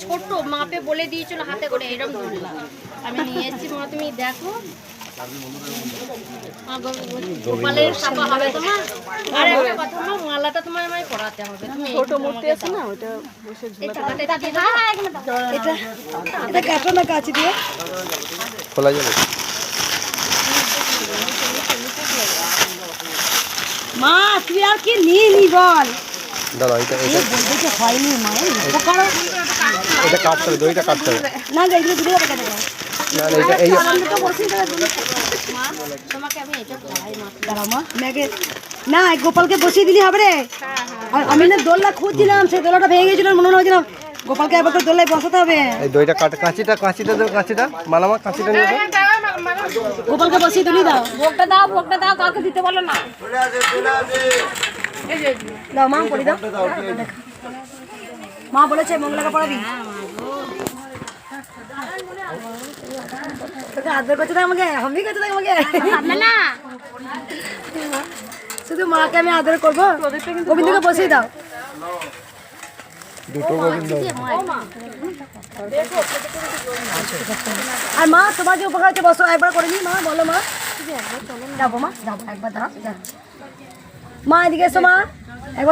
ছোট মাপে বলে দিয়েছিল হাতে করে এরকম দুললা আমি নিয়ে এসেছি মা তুমি দেখো গোপালের সাপা হবে তোমার আর একটা কথা মা মালাটা তোমার আমায় পরাতে হবে তুমি ছোট মূর্তি আছে না ওটা বসে ঝুলাতে এটা এটা কাটো না কাঁচি দিয়ে খোলা যাবে মা তুই আর কি নিয়ে নি বল দাঁড়া এটা এটা বলতে হয়নি মা উপকার এটা কাটতে হবে দইটা কাটতে হবে না এগুলো দূরে যাবে কেন না এটা এই তোমাকে আমি এটা পরাই মা দাঁড়া মা মেঘে না গোপালকে বসিয়ে দিলি হবে রে আর আমি না দোলনা খুঁজছিলাম সেই দোলাটা ভেঙে গেছিল মনে হচ্ছিল গোপালকে এবার তো দোলায় বসাতে হবে এই দইটা কাঁচিটা দাও কাঁচিটা মালামা কাঁচিটা নিয়ে দাও গোপালকে বসিয়ে দিলি দাও ভোগটা দাও কাউকে দিতে বলো না দাও মা পড়ি দাও মা বলেছে মঙ্গলাকে পড়াবি তোকে আদর করছে না আমাকে আমি করছে না আমাকে না শুধু মাকে আমি আদর করবো গোবিন্দকে বসিয়ে দাও দুটো গোবিন্দ আর মা তোমার যে উপকার হচ্ছে বসো একবার করে নি মা বলো মা যাবো মা যাবো একবার দাঁড়াও যাচ্ছি মা এদিকে এসো মা একবার